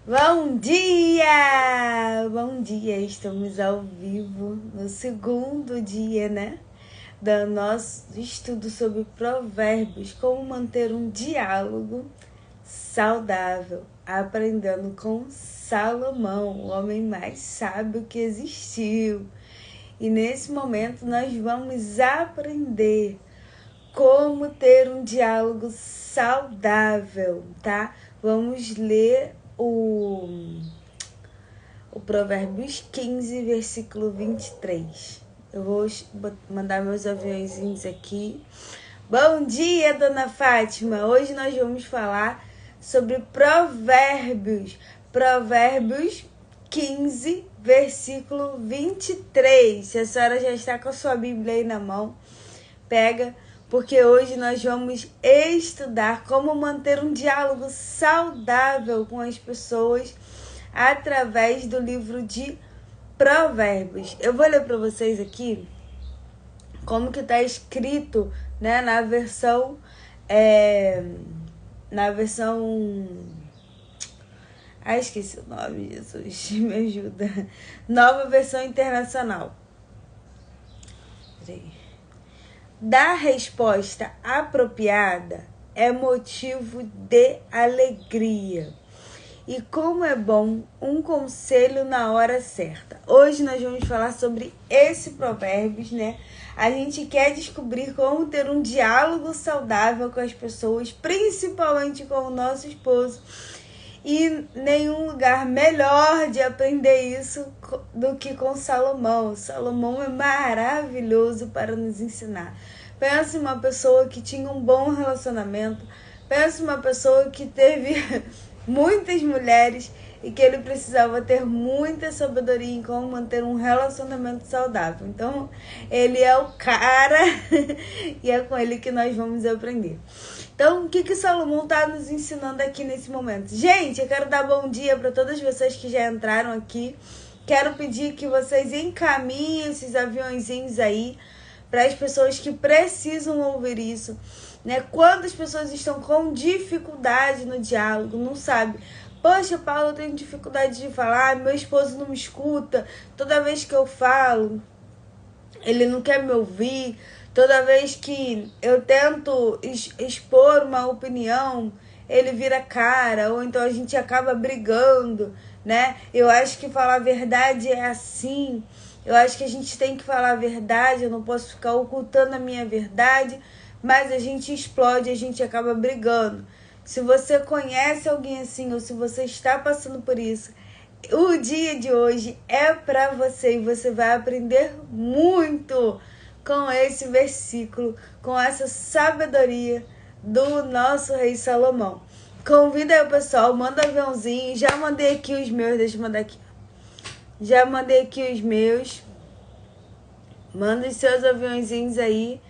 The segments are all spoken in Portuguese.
Bom dia! Bom dia! Estamos ao vivo no segundo dia, do nosso estudo sobre provérbios, como manter um diálogo saudável, aprendendo com Salomão, o homem mais sábio que existiu. E nesse momento nós vamos aprender como ter um diálogo saudável, tá? Vamos ler o Provérbios 15, versículo 23. Eu vou mandar meus aviãozinhos aqui. Bom dia, dona Fátima! Hoje nós vamos falar sobre Provérbios. Provérbios 15, versículo 23. Se a senhora já está com a sua Bíblia aí na mão, pega, porque hoje nós vamos estudar como manter um diálogo saudável com as pessoas através do livro de Provérbios. Eu vou ler para vocês aqui como que está escrito, na versão esqueci o nome, Jesus, me ajuda. Nova Versão Internacional. Peraí. Dar resposta apropriada é motivo de alegria. E como é bom um conselho na hora certa. Hoje nós vamos falar sobre esse provérbios, A gente quer descobrir como ter um diálogo saudável com as pessoas, principalmente com o nosso esposo. E nenhum lugar melhor de aprender isso do que com Salomão. Salomão é maravilhoso para nos ensinar. Pensa em uma pessoa que tinha um bom relacionamento. Pensa em uma pessoa que teve muitas mulheres e que ele precisava ter muita sabedoria em como manter um relacionamento saudável. Então, ele é o cara e é com ele que nós vamos aprender. Então, o que Salomão está nos ensinando aqui nesse momento? Gente, eu quero dar bom dia para todas vocês que já entraram aqui. Quero pedir que vocês encaminhem esses aviãozinhos aí para as pessoas que precisam ouvir isso. Quando as pessoas estão com dificuldade no diálogo, não sabe. Poxa, Paulo, eu tenho dificuldade de falar, meu esposo não me escuta. Toda vez que eu falo, ele não quer me ouvir. Toda vez que eu tento expor uma opinião, ele vira cara, ou então a gente acaba brigando, Eu acho que falar a verdade é assim. Eu acho que a gente tem que falar a verdade, eu não posso ficar ocultando a minha verdade, mas a gente explode, a gente acaba brigando. Se você conhece alguém assim, ou se você está passando por isso, o dia de hoje é para você e você vai aprender muito com esse versículo, com essa sabedoria do nosso rei Salomão. Convida aí o pessoal, manda aviãozinho. Já mandei aqui os meus, deixa eu mandar aqui. Já mandei aqui os meus. Manda os seus aviãozinhos aí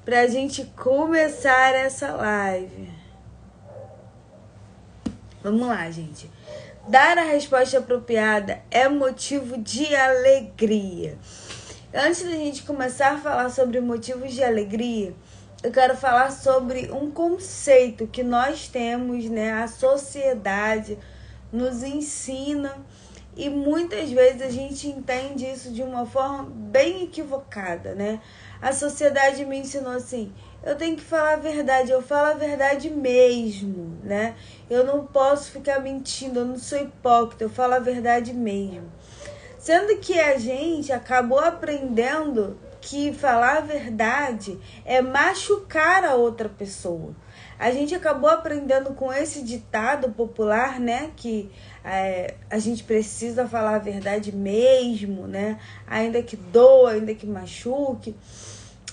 pra gente começar essa live. Vamos lá, gente. Dar a resposta apropriada é motivo de alegria. Antes da gente começar a falar sobre motivos de alegria, eu quero falar sobre um conceito que nós temos, A sociedade nos ensina e muitas vezes a gente entende isso de uma forma bem equivocada, A sociedade me ensinou assim: eu tenho que falar a verdade, eu falo a verdade mesmo, Eu não posso ficar mentindo, eu não sou hipócrita, eu falo a verdade mesmo. Sendo que a gente acabou aprendendo que falar a verdade é machucar a outra pessoa. A gente acabou aprendendo com esse ditado popular, que a gente precisa falar a verdade mesmo, Ainda que doa, ainda que machuque.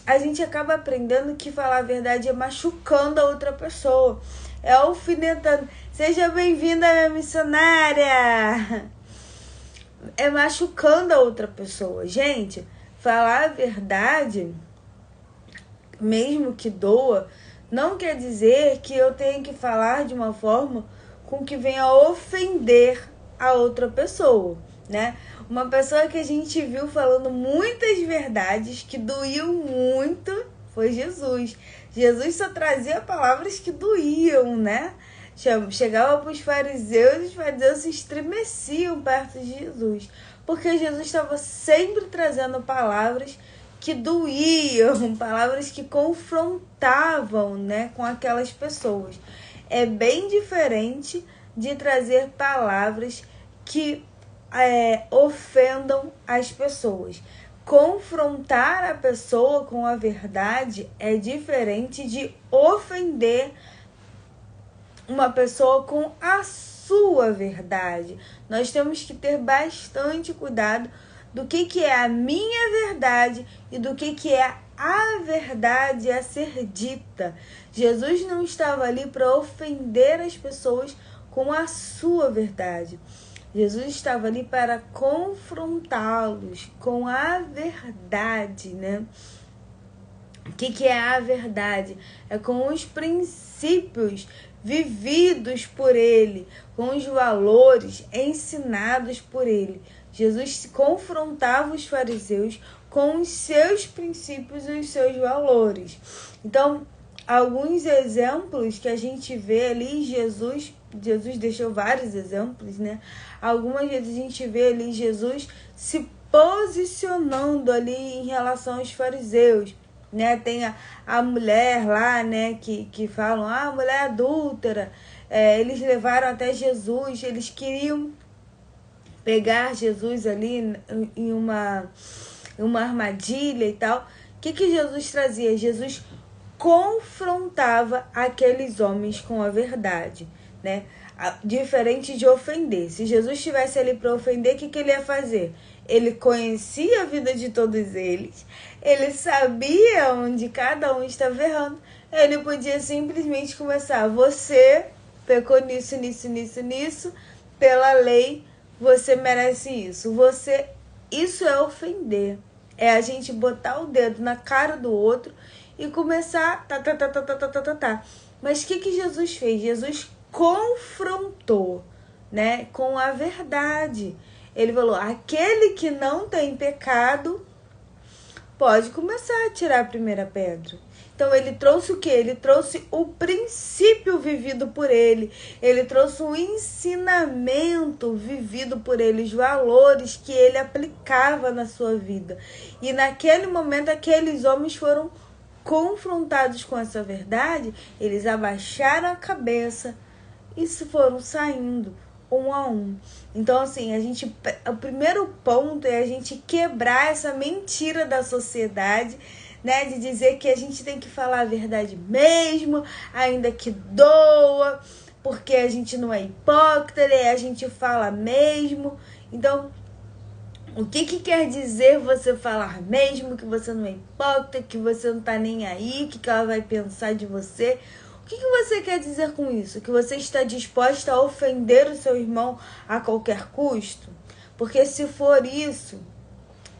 A gente acaba aprendendo que falar a verdade é machucando a outra pessoa, é alfinetando. Seja bem-vinda, minha missionária! É machucando a outra pessoa. Gente, falar a verdade, mesmo que doa, não quer dizer que eu tenho que falar de uma forma com que venha ofender a outra pessoa, Uma pessoa que a gente viu falando muitas verdades que doíam muito foi Jesus. Jesus só trazia palavras que doíam, chegava para os fariseus se estremeciam perto de Jesus, porque Jesus estava sempre trazendo palavras que doíam, palavras que confrontavam, né, com aquelas pessoas. É bem diferente de trazer palavras que ofendam as pessoas. Confrontar a pessoa com a verdade é diferente de ofender uma pessoa com a sua verdade. Nós temos que ter bastante cuidado do que é a minha verdade e do que é a verdade a ser dita. Jesus não estava ali para ofender as pessoas com a sua verdade. Jesus estava ali para confrontá-los com a verdade, né? O que é a verdade? É com os princípios vividos por ele, com os valores ensinados por ele. Jesus confrontava os fariseus com os seus princípios e os seus valores. Então, alguns exemplos que a gente vê ali, Jesus deixou vários exemplos, né? Algumas vezes a gente vê ali Jesus se posicionando ali em relação aos fariseus, né? Tem a mulher lá, né, que falam, mulher adúltera. Eles levaram até Jesus, eles queriam pegar Jesus ali em uma armadilha e tal. O que Jesus trazia? Jesus confrontava aqueles homens com a verdade, né? Diferente de ofender. Se Jesus estivesse ali para ofender, o que ele ia fazer? Ele conhecia a vida de todos eles, ele sabia onde cada um estava errando. Ele podia simplesmente começar: você pecou nisso, nisso, nisso, nisso, pela lei você merece isso. Isso é ofender. É a gente botar o dedo na cara do outro e começar tá. Mas o que Jesus fez? Jesus confrontou, né, com a verdade. Ele falou: aquele que não tem pecado pode começar a tirar a primeira pedra. Então ele trouxe o quê? Ele trouxe o princípio vivido por ele. Ele trouxe um ensinamento vivido por ele, os valores que ele aplicava na sua vida. E naquele momento aqueles homens foram confrontados com essa verdade, eles abaixaram a cabeça e se foram saindo um a um. Então, assim, o primeiro ponto é a gente quebrar essa mentira da sociedade, né, de dizer que a gente tem que falar a verdade mesmo, ainda que doa, porque a gente não é hipócrita, e a gente fala mesmo. Então, o que quer dizer você falar mesmo, que você não é hipócrita, que você não tá nem aí, o que ela vai pensar de você? O que você quer dizer com isso? Que você está disposta a ofender o seu irmão a qualquer custo? Porque se for isso,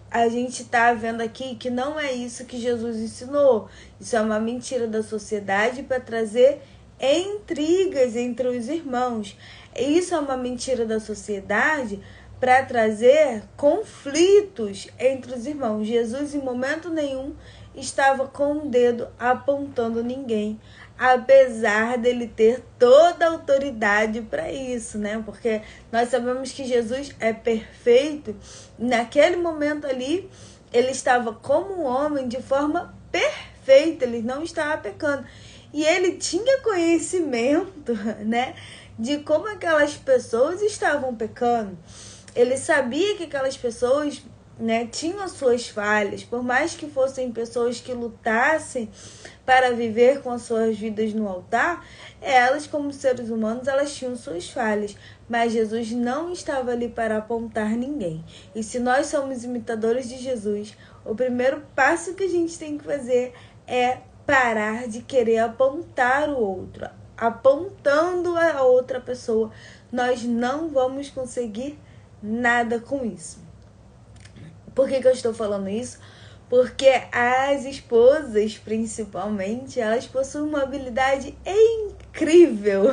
a gente está vendo aqui que não é isso que Jesus ensinou. Isso é uma mentira da sociedade para trazer intrigas entre os irmãos. Isso é uma mentira da sociedade para trazer conflitos entre os irmãos. Jesus, em momento nenhum, estava com o dedo apontando ninguém, apesar dele ter toda a autoridade para isso, né? Porque nós sabemos que Jesus é perfeito. Naquele momento ali, ele estava como um homem de forma perfeita, ele não estava pecando. E ele tinha conhecimento, né, de como aquelas pessoas estavam pecando. Ele sabia que aquelas pessoas, né, tinham as suas falhas, por mais que fossem pessoas que lutassem para viver com as suas vidas no altar, elas, como seres humanos, elas tinham suas falhas, mas Jesus não estava ali para apontar ninguém. E se nós somos imitadores de Jesus, o primeiro passo que a gente tem que fazer é parar de querer apontar o outro. Apontando a outra pessoa, nós não vamos conseguir nada com isso. Por que eu estou falando isso? Porque as esposas, principalmente, elas possuem uma habilidade incrível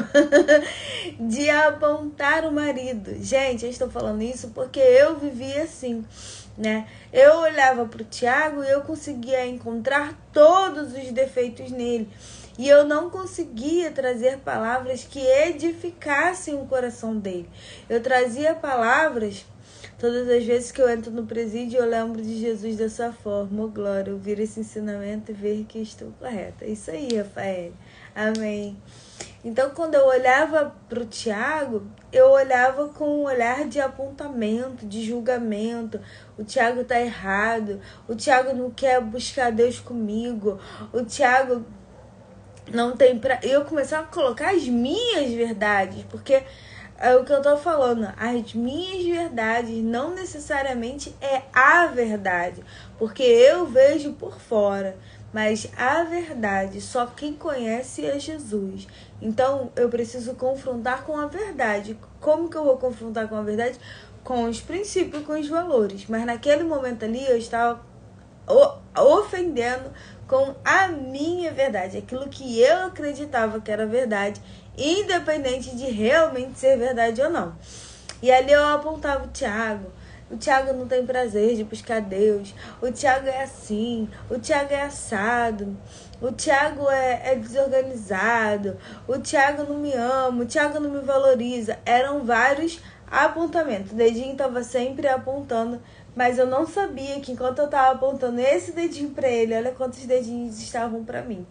de apontar o marido. Gente, eu estou falando isso porque eu vivi assim, né? Eu olhava para o Tiago e eu conseguia encontrar todos os defeitos nele. E eu não conseguia trazer palavras que edificassem o coração dele. Eu trazia palavras, todas as vezes que eu entro no presídio, eu lembro de Jesus dessa forma. Oh, glória, ouvir esse ensinamento e ver que estou correta. Isso aí, Rafael. Amém. Então, quando eu olhava para o Tiago, eu olhava com um olhar de apontamento, de julgamento. O Tiago tá errado. O Tiago não quer buscar Deus comigo. O Tiago não tem pra... Eu começava a colocar as minhas verdades, porque é o que eu tô falando. As minhas verdades não necessariamente é a verdade, porque eu vejo por fora. Mas a verdade, só quem conhece é Jesus. Então, eu preciso confrontar com a verdade. Como que eu vou confrontar com a verdade? Com os princípios, com os valores. Mas naquele momento ali, eu estava ofendendo com a minha verdade. Aquilo que eu acreditava que era verdade, independente de realmente ser verdade ou não. E ali eu apontava o Tiago. O Tiago não tem prazer de buscar Deus. O Tiago é assim. O Tiago é assado. O Tiago é desorganizado. O Tiago não me ama. O Tiago não me valoriza. Eram vários apontamentos. O dedinho estava sempre apontando. Mas eu não sabia que enquanto eu estava apontando esse dedinho para ele, olha quantos dedinhos estavam para mim.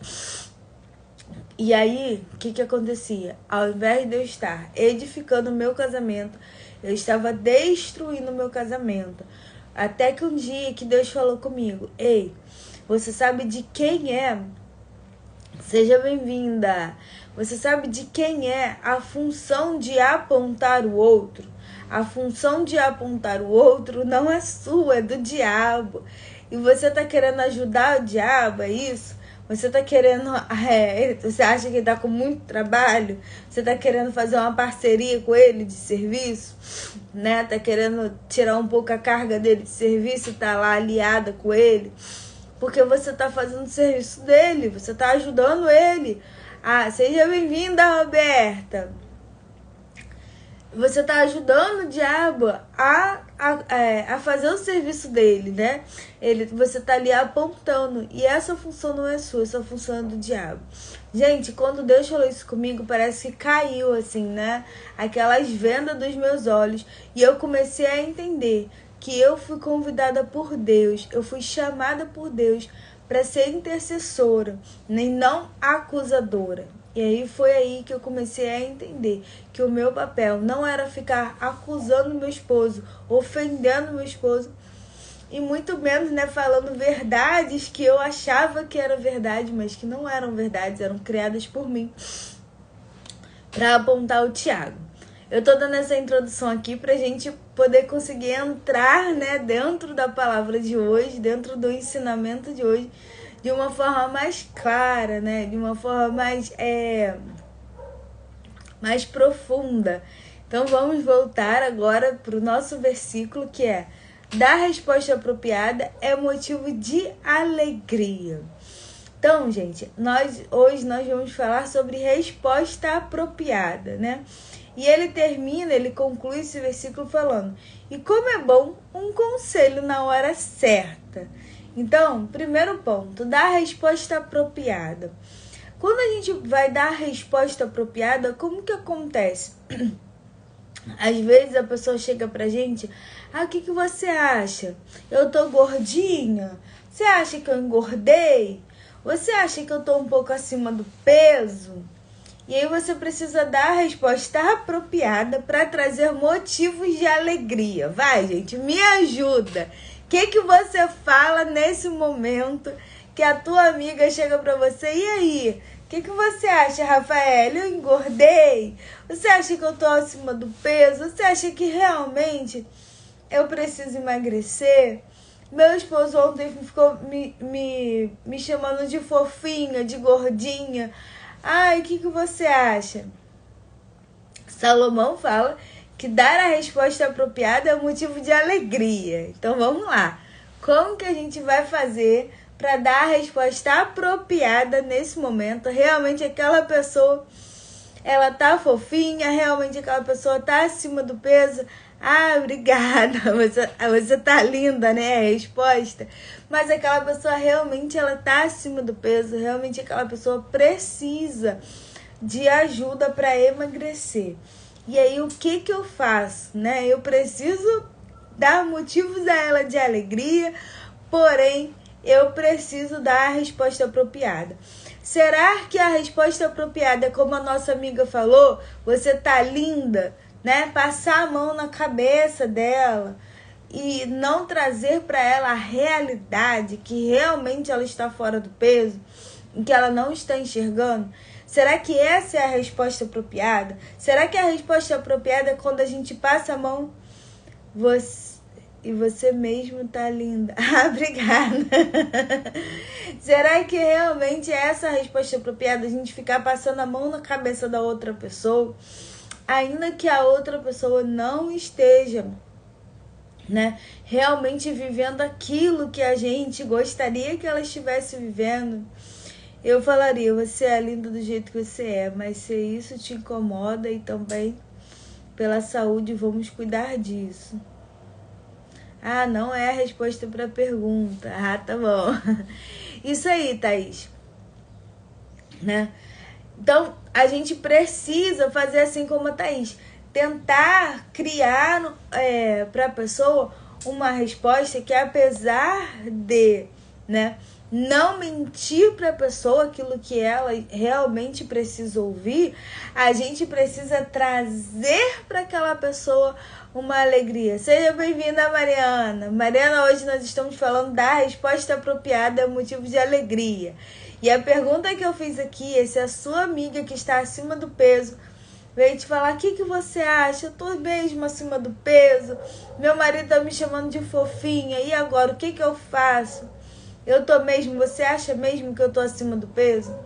E aí, o que acontecia? Ao invés de eu estar edificando o meu casamento, eu estava destruindo o meu casamento. Até que um dia que Deus falou comigo: ei, você sabe de quem é? Seja bem-vinda. Você sabe de quem é a função de apontar o outro? A função de apontar o outro não é sua, é do diabo. E você tá querendo ajudar o diabo, é isso? Você tá querendo... você acha que ele tá com muito trabalho? Você tá querendo fazer uma parceria com ele de serviço? Né? Tá querendo tirar um pouco a carga dele de serviço e tá lá aliada com ele? Porque você tá fazendo o serviço dele, você tá ajudando ele. Ah, seja bem-vinda, Roberta. Você tá ajudando o diabo a fazer o serviço dele, né? Você tá ali apontando. E essa função não é sua, essa função é do diabo. Gente, quando Deus falou isso comigo, parece que caiu, assim, né? Aquelas vendas dos meus olhos. E eu comecei a entender que eu fui convidada por Deus, eu fui chamada por Deus para ser intercessora, nem não acusadora. E aí foi aí que eu comecei a entender que o meu papel não era ficar acusando meu esposo, ofendendo meu esposo, e muito menos, né, falando verdades que eu achava que era verdade, mas que não eram verdades, eram criadas por mim para apontar o Tiago. Eu tô dando essa introdução aqui pra gente poder conseguir entrar, né, dentro da palavra de hoje, dentro do ensinamento de hoje, de uma forma mais clara, né, de uma forma mais profunda. Então vamos voltar agora pro nosso versículo, que é: dar resposta apropriada é motivo de alegria. Então, gente, hoje nós vamos falar sobre resposta apropriada, né? E ele conclui esse versículo falando: e como é bom um conselho na hora certa. Então, primeiro ponto, dar a resposta apropriada. Quando a gente vai dar a resposta apropriada, como que acontece? Às vezes a pessoa chega pra gente: o que você acha? Eu tô gordinha? Você acha que eu engordei? Você acha que eu tô um pouco acima do peso? E aí você precisa dar a resposta apropriada para trazer motivos de alegria. Vai, gente, me ajuda. O que você fala nesse momento que a tua amiga chega para você? E aí? O que você acha, Rafael? Eu engordei? Você acha que eu tô acima do peso? Você acha que realmente eu preciso emagrecer? Meu esposo ontem ficou me chamando de fofinha, de gordinha. Ai, o que você acha? Salomão fala que dar a resposta apropriada é um motivo de alegria. Então vamos lá. Como que a gente vai fazer para dar a resposta apropriada nesse momento? Realmente aquela pessoa ela tá fofinha, realmente aquela pessoa tá acima do peso. Ah, obrigada, você tá linda, né? A resposta. Mas aquela pessoa realmente ela tá acima do peso, realmente aquela pessoa precisa de ajuda para emagrecer. E aí o que eu faço, né? Eu preciso dar motivos a ela de alegria, porém eu preciso dar a resposta apropriada. Será que a resposta apropriada é como a nossa amiga falou? Você tá linda, né? Passar a mão na cabeça dela e não trazer para ela a realidade que realmente ela está fora do peso, que ela não está enxergando? Será que essa é a resposta apropriada? Será que a resposta apropriada é quando a gente passa a mão e você mesmo tá linda? Ah, obrigada. Será que realmente é essa a resposta apropriada? A gente ficar passando a mão na cabeça da outra pessoa, ainda que a outra pessoa não esteja, né, realmente vivendo aquilo que a gente gostaria que ela estivesse vivendo. Eu falaria, você é linda do jeito que você é, mas se isso te incomoda e também pela saúde, vamos cuidar disso. Ah, não é a resposta para a pergunta. Ah, tá bom. Isso aí, Thaís. Né? Então, a gente precisa fazer assim como a Thaís. Tentar criar para a pessoa uma resposta que, apesar de, né, não mentir para a pessoa aquilo que ela realmente precisa ouvir, a gente precisa trazer para aquela pessoa uma alegria. Seja bem-vinda, Mariana. Mariana, hoje nós estamos falando da resposta apropriada ao motivo de alegria. E a pergunta que eu fiz aqui é se a sua amiga que está acima do peso veio te falar, o que você acha? Eu tô mesmo acima do peso, meu marido tá me chamando de fofinha, e agora, o que eu faço? Eu tô mesmo, você acha mesmo que eu tô acima do peso?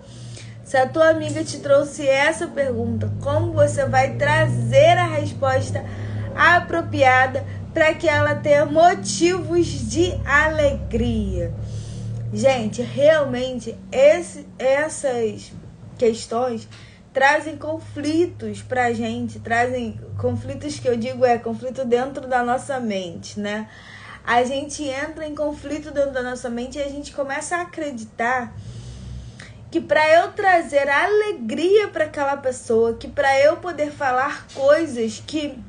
Se a tua amiga te trouxe essa pergunta, como você vai trazer a resposta apropriada para que ela tenha motivos de alegria? Gente, realmente essas questões trazem conflitos pra gente, trazem conflitos que eu digo conflito dentro da nossa mente, né? A gente entra em conflito dentro da nossa mente e a gente começa a acreditar que para eu trazer alegria para aquela pessoa, que para eu poder falar coisas que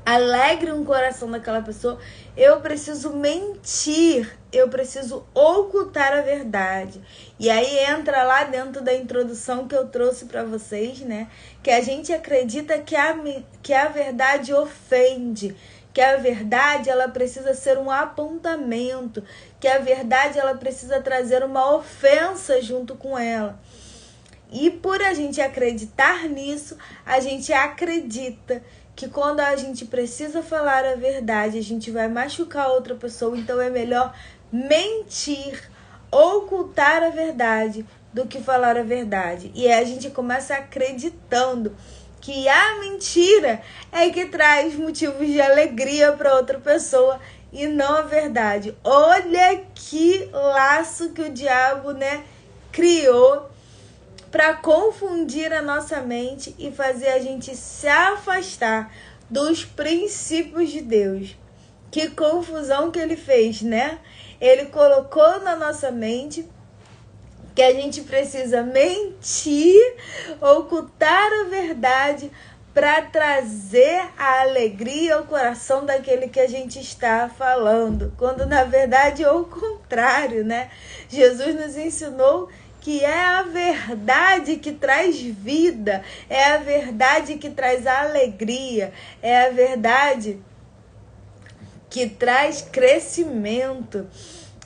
alegrem o coração daquela pessoa, eu preciso mentir, eu preciso ocultar a verdade. E aí entra lá dentro da introdução que eu trouxe para vocês, né? Que a gente acredita que a verdade ofende, que a verdade ela precisa ser um apontamento, que a verdade ela precisa trazer uma ofensa junto com ela. E por a gente acreditar nisso, a gente acredita que quando a gente precisa falar a verdade, a gente vai machucar outra pessoa, então é melhor mentir, ocultar a verdade do que falar a verdade. E aí a gente começa acreditando que a mentira é que traz motivos de alegria para outra pessoa e não a verdade. Olha que laço que o diabo, né, criou para confundir a nossa mente e fazer a gente se afastar dos princípios de Deus. Que confusão que ele fez, né? Ele colocou na nossa mente que a gente precisa mentir, ocultar a verdade para trazer a alegria ao coração daquele que a gente está falando. Quando na verdade é o contrário, né? Jesus nos ensinou que é a verdade que traz vida, é a verdade que traz alegria, é a verdade que traz crescimento.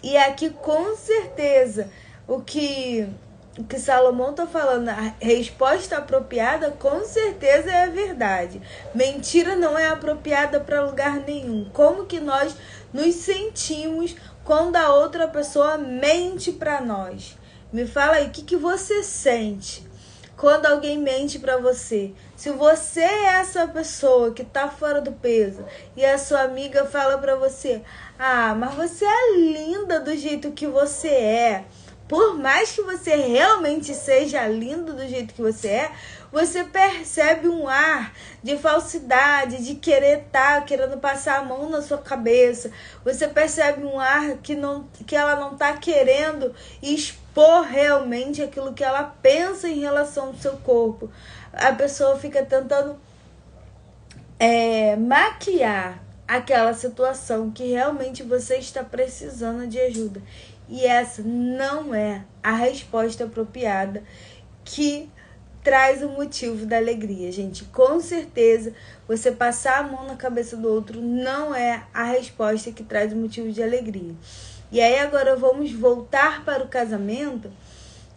E aqui com certeza o que Salomão está falando, a resposta apropriada com certeza é a verdade. Mentira não é apropriada para lugar nenhum. Como que nós nos sentimos quando a outra pessoa mente para nós? Me fala aí, o que você sente quando alguém mente para você? Se você é essa pessoa que tá fora do peso e a sua amiga fala para você, mas você é linda do jeito que você é. Por mais que você realmente seja lindo do jeito que você é, Você percebe um ar de falsidade, de querer estar, querendo passar a mão na sua cabeça. Você percebe um ar que ela não está querendo expor realmente aquilo que ela pensa em relação ao seu corpo. A pessoa fica tentando maquiar aquela situação que realmente você está precisando de ajuda. E essa não é a resposta apropriada que traz o motivo da alegria, gente. Com certeza, você passar a mão na cabeça do outro não é a resposta que traz o motivo de alegria. E aí agora vamos voltar para o casamento.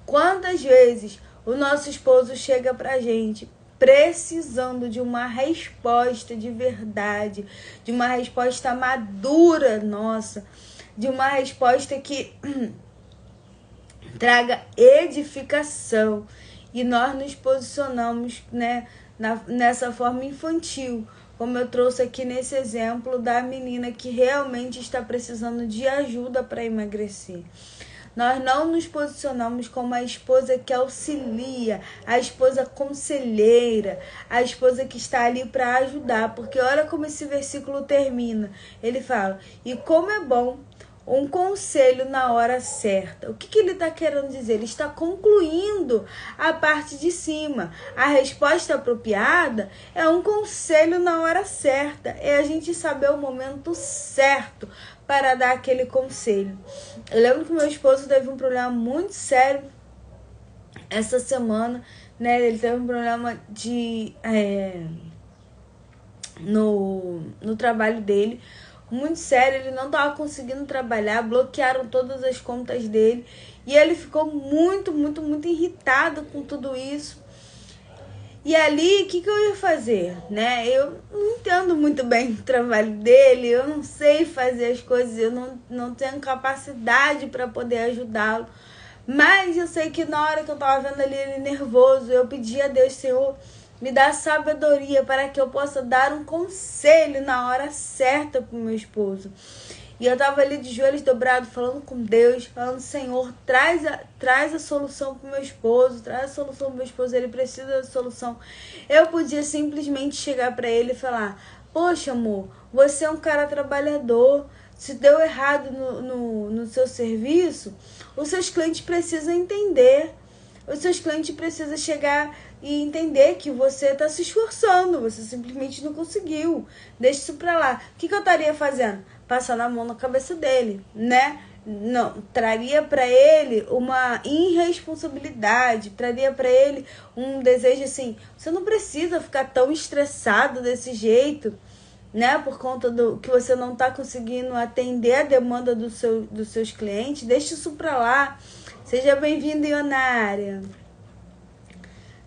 Quantas vezes o nosso esposo chega pra gente precisando de uma resposta de verdade, de uma resposta madura nossa, de uma resposta que traga edificação. E nós nos posicionamos, né, nessa forma infantil, como eu trouxe aqui nesse exemplo da menina que realmente está precisando de ajuda para emagrecer. Nós não nos posicionamos como a esposa que auxilia, a esposa conselheira, a esposa que está ali para ajudar. Porque olha como esse versículo termina. Ele fala, e como é bom um conselho na hora certa. O que ele está querendo dizer? Ele está concluindo a parte de cima. A resposta apropriada é um conselho na hora certa. É a gente saber o momento certo para dar aquele conselho. Eu lembro que meu esposo teve um problema muito sério essa semana, né? Ele teve um problema no trabalho dele, muito sério. Ele não estava conseguindo trabalhar, bloquearam todas as contas dele e ele ficou muito, muito, muito irritado com tudo isso. E ali, o que eu ia fazer, né? Eu não entendo muito bem o trabalho dele, eu não sei fazer as coisas, eu não tenho capacidade para poder ajudá-lo. Mas eu sei que na hora que eu estava vendo ali ele nervoso, eu pedi a Deus, Senhor, me dá sabedoria para que eu possa dar um conselho na hora certa para o meu esposo. E eu estava ali de joelhos dobrados, falando com Deus, falando, Senhor, traz a solução para o meu esposo, traz a solução para o meu esposo, ele precisa da solução. Eu podia simplesmente chegar para ele e falar, poxa, amor, você é um cara trabalhador, se deu errado no seu serviço, os seus clientes precisam entender. Os seus clientes precisam chegar e entender que você está se esforçando, você simplesmente não conseguiu. Deixa isso para lá. O que eu estaria fazendo? Passando a mão na cabeça dele, né? Não, traria para ele uma irresponsabilidade, traria para ele um desejo assim, você não precisa ficar tão estressado desse jeito, né? Por conta do que você não está conseguindo atender a demanda dos seus clientes, deixa isso para lá. Seja bem-vindo, Ionária.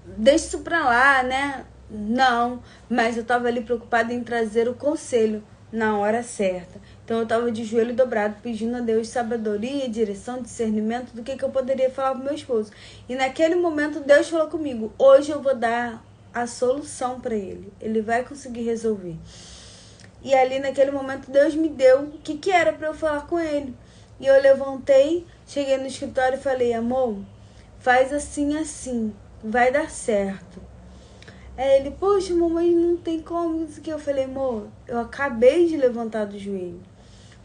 Deixa isso pra lá, né? Não, mas eu tava ali preocupada em trazer o conselho na hora certa. Então eu tava de joelho dobrado, pedindo a Deus sabedoria, direção, discernimento do que eu poderia falar pro meu esposo. E naquele momento Deus falou comigo, hoje eu vou dar a solução pra ele. Ele vai conseguir resolver. E ali naquele momento Deus me deu o que era pra eu falar com ele. E eu levantei, cheguei no escritório e falei, amor, faz assim, assim, vai dar certo. Aí ele, poxa, mamãe, não tem como isso aqui. Eu falei, amor, eu acabei de levantar do joelho.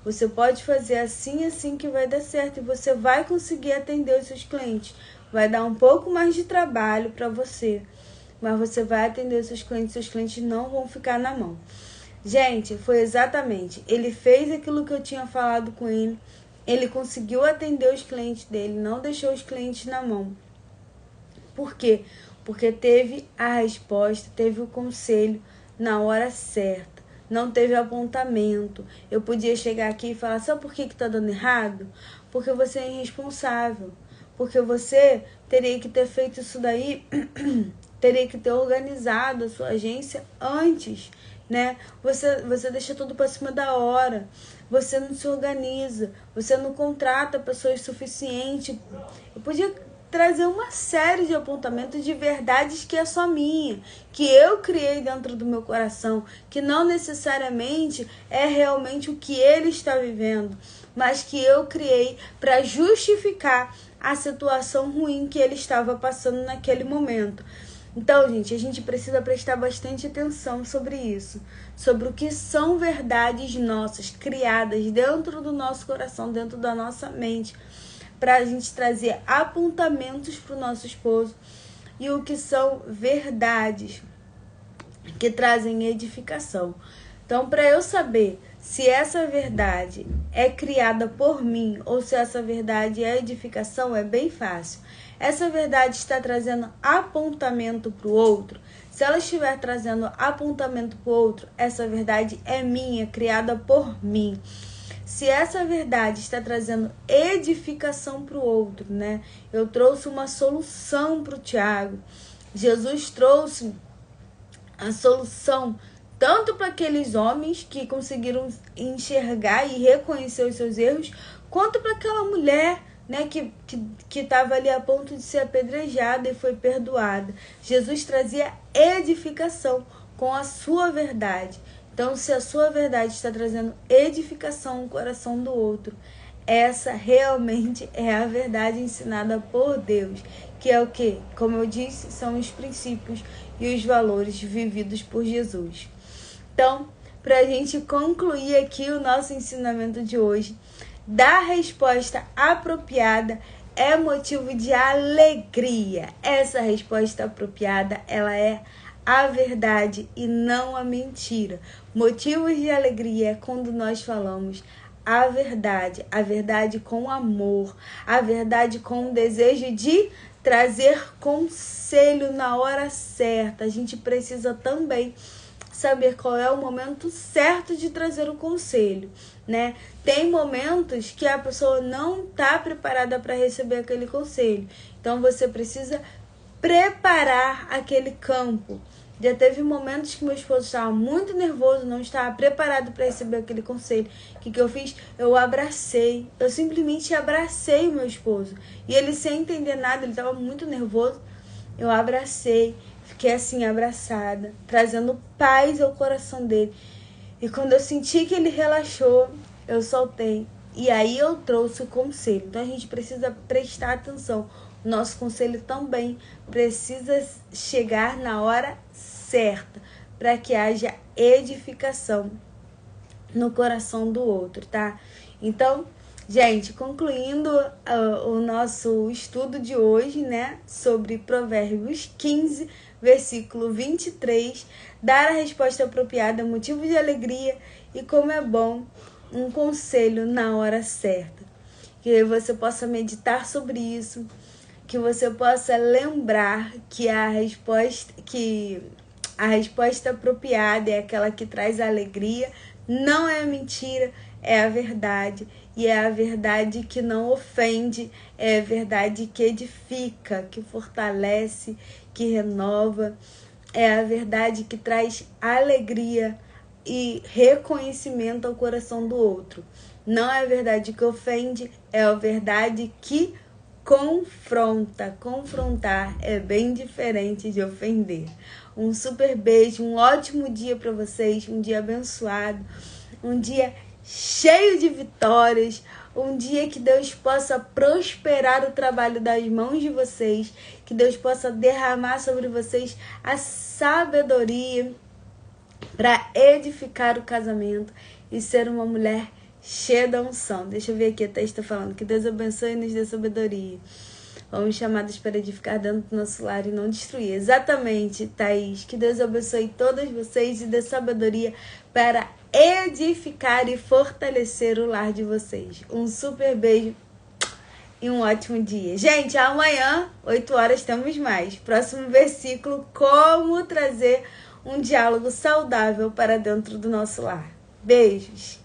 Você pode fazer assim, assim que vai dar certo. E você vai conseguir atender os seus clientes. Vai dar um pouco mais de trabalho para você. Mas você vai atender os seus clientes não vão ficar na mão. Gente, foi exatamente. Ele fez aquilo que eu tinha falado com ele. Ele conseguiu atender os clientes dele, não deixou os clientes na mão. Por quê? Porque teve a resposta, teve o conselho na hora certa. Não teve apontamento. Eu podia chegar aqui e falar, sabe por que tá dando errado? Porque você é irresponsável. Porque você teria que ter feito isso daí, teria que ter organizado a sua agência antes, né? Você deixa tudo para cima da hora. Você não se organiza, você não contrata pessoas suficientes. Eu podia trazer uma série de apontamentos de verdades que é só minha, que eu criei dentro do meu coração, que não necessariamente é realmente o que ele está vivendo, mas que eu criei para justificar a situação ruim que ele estava passando naquele momento. Então, gente, a gente precisa prestar bastante atenção sobre isso, sobre o que são verdades nossas, criadas dentro do nosso coração, dentro da nossa mente, para a gente trazer apontamentos para o nosso esposo, e o que são verdades que trazem edificação. Então, para eu saber se essa verdade é criada por mim ou se essa verdade é edificação, é bem fácil. Essa verdade está trazendo apontamento para o outro. Se ela estiver trazendo apontamento para o outro, essa verdade é minha, criada por mim. Se essa verdade está trazendo edificação para o outro, né? Eu trouxe uma solução para o Tiago. Jesus trouxe a solução tanto para aqueles homens que conseguiram enxergar e reconhecer os seus erros, quanto para aquela mulher, né, que estava ali a ponto de ser apedrejada e foi perdoada. Jesus trazia edificação com a sua verdade. Então, se a sua verdade está trazendo edificação no coração do outro, essa realmente é a verdade ensinada por Deus, que é o que? Como eu disse, são os princípios e os valores vividos por Jesus. Então, para a gente concluir aqui o nosso ensinamento de hoje, dar resposta apropriada é motivo de alegria. Essa resposta apropriada, ela é a verdade e não a mentira. Motivos de alegria é quando nós falamos a verdade com amor, a verdade com o desejo de trazer conselho na hora certa. A gente precisa também saber qual é o momento certo de trazer o conselho, né? Tem momentos que a pessoa não está preparada para receber aquele conselho. Então você precisa preparar aquele campo. Já teve momentos que meu esposo estava muito nervoso, não estava preparado para receber aquele conselho. O que eu fiz? Eu abracei. Eu simplesmente abracei o meu esposo. E ele, sem entender nada, ele estava muito nervoso. Eu abracei. Fiquei assim, abraçada, trazendo paz ao coração dele. E quando eu senti que ele relaxou, eu soltei. E aí eu trouxe o conselho. Então a gente precisa prestar atenção. O nosso conselho também precisa chegar na hora certa, para que haja edificação no coração do outro, tá? Então, gente, concluindo o nosso estudo de hoje, né, sobre Provérbios 15, versículo 23, dar a resposta apropriada é motivo de alegria e como é bom um conselho na hora certa. Que você possa meditar sobre isso, que você possa lembrar que a resposta apropriada é aquela que traz alegria, não é mentira, é a verdade. E é a verdade que não ofende, é a verdade que edifica, que fortalece, que renova. É a verdade que traz alegria e reconhecimento ao coração do outro. Não é a verdade que ofende, é a verdade que confronta. Confrontar é bem diferente de ofender. Um super beijo, um ótimo dia para vocês, um dia abençoado, um dia cheio de vitórias, um dia que Deus possa prosperar o trabalho das mãos de vocês, que Deus possa derramar sobre vocês a sabedoria para edificar o casamento e ser uma mulher cheia da unção. Deixa eu ver aqui, a Thaís está falando que Deus abençoe e nos dê sabedoria. Vamos chamados para edificar dentro do nosso lar e não destruir. Exatamente, Thaís. Que Deus abençoe todas vocês e dê sabedoria para edificar e fortalecer o lar de vocês. Um super beijo e um ótimo dia. Gente, amanhã, 8 horas, temos mais. Próximo versículo, como trazer um diálogo saudável para dentro do nosso lar. Beijos!